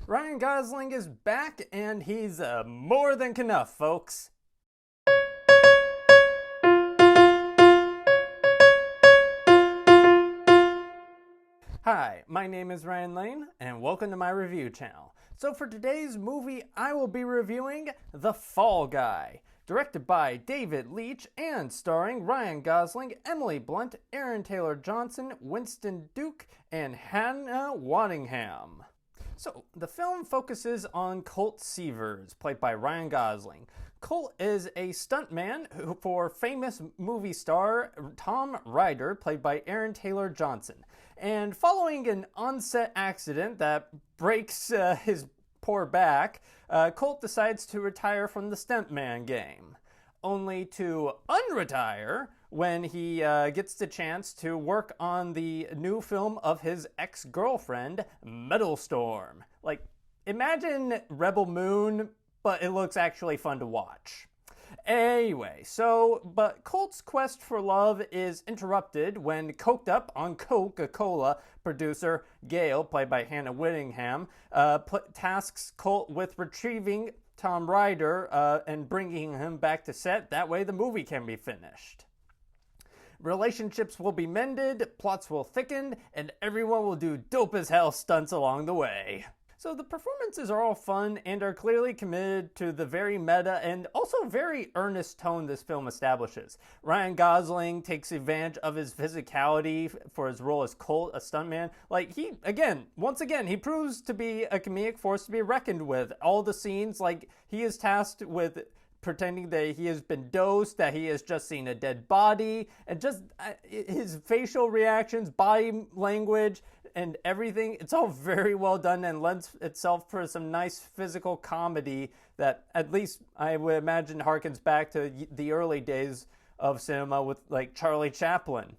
Ryan Gosling is back, and he's more than enough, folks. Hi, my name is Ryan Lane, and welcome to my review channel. So for today's movie, I will be reviewing The Fall Guy, directed by David Leitch and starring Ryan Gosling, Emily Blunt, Aaron Taylor-Johnson, Winston Duke, and Hannah Widdingham. So, the film focuses on Colt Seavers, played by Ryan Gosling. Colt is a stuntman for famous movie star Tom Ryder, played by Aaron Taylor-Johnson. And following an on-set accident that breaks his poor back, Colt decides to retire from the stuntman game, only to unretire when he gets the chance to work on the new film of his ex-girlfriend, Metal Storm. Like, imagine Rebel Moon, but it looks actually fun to watch. Anyway, but Colt's quest for love is interrupted when coked up on Coca-Cola producer Gail, played by Hannah Widdingham, tasks Colt with retrieving Tom Ryder and bringing him back to set. That way the movie can be finished. Relationships will be mended, plots will thicken, and everyone will do dope as hell stunts along the way. So the performances are all fun and are clearly committed to the very meta and also very earnest tone this film establishes. Ryan Gosling takes advantage of his physicality for his role as Colt, a stuntman. Like, once again, he proves to be a comedic force to be reckoned with. All the scenes, like, he is tasked with pretending that he has been dosed, that he has just seen a dead body, and just his facial reactions, body language, and everything, it's all very well done and lends itself for some nice physical comedy that, at least I would imagine, harkens back to the early days of cinema with, like, Charlie Chaplin.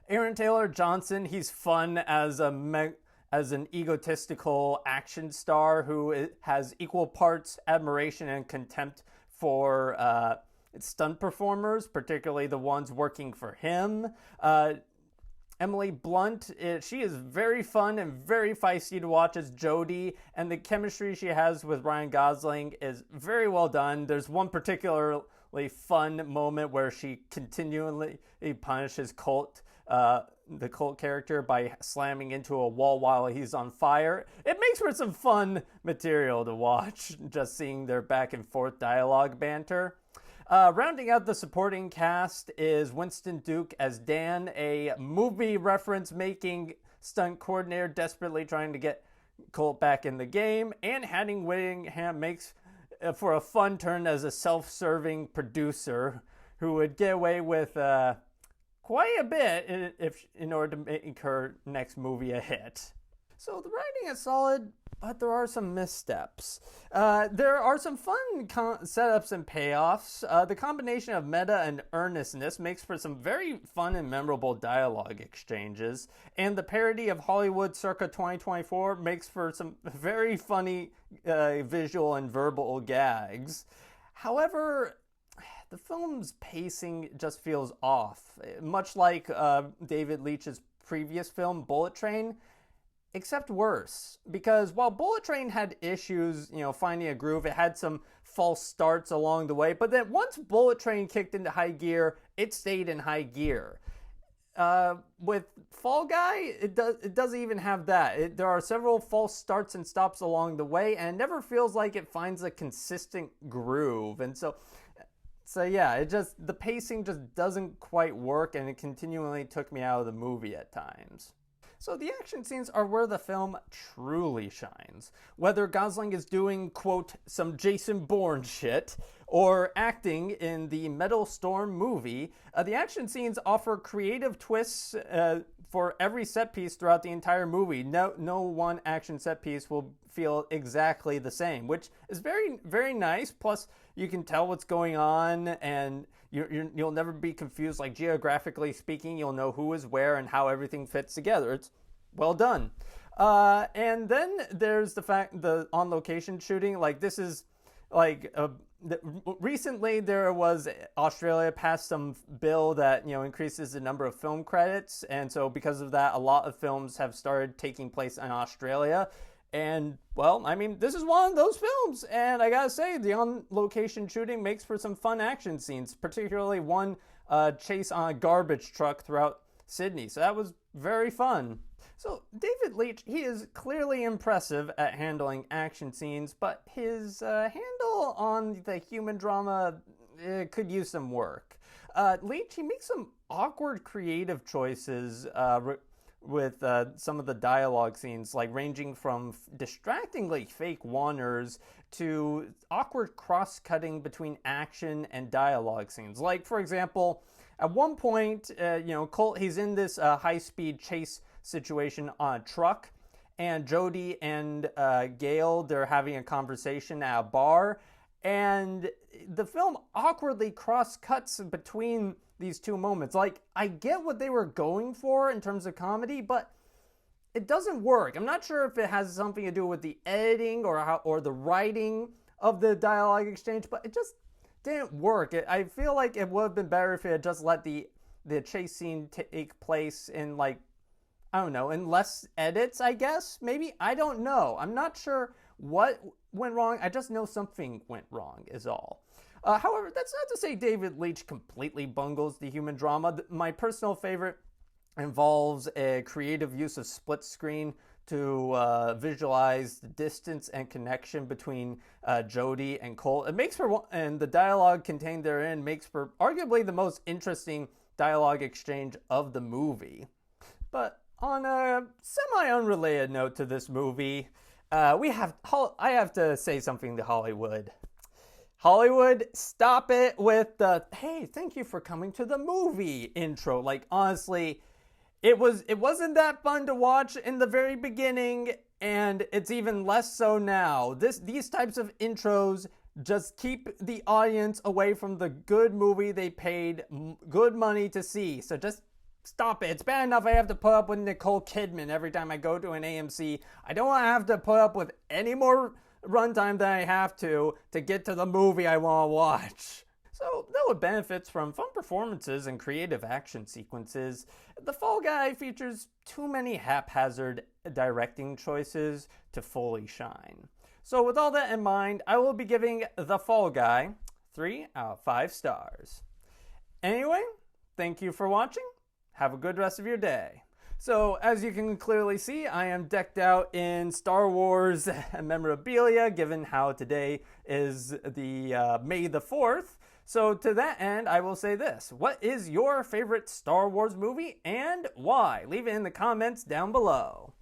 Aaron Taylor-Johnson, he's fun as an egotistical action star who has equal parts admiration and contempt for stunt performers, particularly the ones working for him. Emily Blunt, she is very fun and very feisty to watch as Jodie, and the chemistry she has with Ryan Gosling is very well done. There's one particularly fun moment where she continually punishes the Colt character by slamming into a wall while he's on fire. It makes for some fun material to watch, just seeing their back and forth dialogue banter. Rounding out the supporting cast is Winston Duke as Dan, a movie reference-making stunt coordinator desperately trying to get Colt back in the game, and Hannah Widdingham makes for a fun turn as a self-serving producer who would get away with quite a bit in order to make her next movie a hit. So the writing is solid, but there are some missteps. There are some fun setups and payoffs. The combination of meta and earnestness makes for some very fun and memorable dialogue exchanges, and the parody of Hollywood circa 2024 makes for some very funny visual and verbal gags. However, the film's pacing just feels off, much like David Leitch's previous film, Bullet Train, except worse. Because while Bullet Train had issues, finding a groove, it had some false starts along the way, but then once Bullet Train kicked into high gear, it stayed in high gear. With Fall Guy, it doesn't even have that. There are several false starts and stops along the way, and it never feels like it finds a consistent groove. And so yeah, the pacing just doesn't quite work, and it continually took me out of the movie at times. So the action scenes are where the film truly shines. Whether Gosling is doing, quote, some Jason Bourne shit, or acting in the Metal Storm movie, the action scenes offer creative twists for every set piece throughout the entire movie. No one action set piece will feel exactly the same, which is very, very nice. Plus, you can tell what's going on, and you'll never be confused. Like, geographically speaking, you'll know who is where and how everything fits together. It's well done. And then there's the on-location shooting. Like, this is like recently there was Australia passed some bill that increases the number of film credits, and so because of that, a lot of films have started taking place in Australia. And, well, I mean, this is one of those films. And I gotta say, the on location shooting makes for some fun action scenes, particularly one chase on a garbage truck throughout Sydney. So that was very fun. So David Leitch, he is clearly impressive at handling action scenes, but his handle on the human drama could use some work. Leitch, he makes some awkward creative choices with some of the dialogue scenes, like ranging from distractingly fake wonders to awkward cross-cutting between action and dialogue scenes. Like, for example, at one point, Colt, he's in this high-speed chase situation on a truck, and Jody and Gail, they're having a conversation at a bar, and the film awkwardly cross-cuts between these two moments. Like, I get what they were going for in terms of comedy, but it doesn't work. I'm not sure if it has something to do with the editing or the writing of the dialogue exchange, but it just didn't work. I feel like it would have been better if it had just let the chase scene take place in, like, I don't know, in less edits, I guess, maybe? I don't know. I'm not sure what went wrong. I just know something went wrong is all. However, that's not to say David Leitch completely bungles the human drama. My personal favorite involves a creative use of split screen to visualize the distance and connection between Jody and Cole. It makes for, and the dialogue contained therein makes for arguably the most interesting dialogue exchange of the movie. But on a semi-unrelated note to this movie, I have to say something to Hollywood. Hollywood, stop it with the, hey, thank you for coming to the movie intro. Like, honestly, it wasn't that fun to watch in the very beginning, and it's even less so now. These types of intros just keep the audience away from the good movie they paid good money to see. So just stop it. It's bad enough I have to put up with Nicole Kidman every time I go to an AMC. I don't want to have to put up with any more runtime than I have to get to the movie I want to watch. So, though it benefits from fun performances and creative action sequences, The Fall Guy features too many haphazard directing choices to fully shine. So with all that in mind, I will be giving The Fall Guy 3 out of 5 stars. Anyway, thank you for watching. Have a good rest of your day. So, as you can clearly see, I am decked out in Star Wars memorabilia, given how today is the May the 4th. So, to that end, I will say this. What is your favorite Star Wars movie and why? Leave it in the comments down below.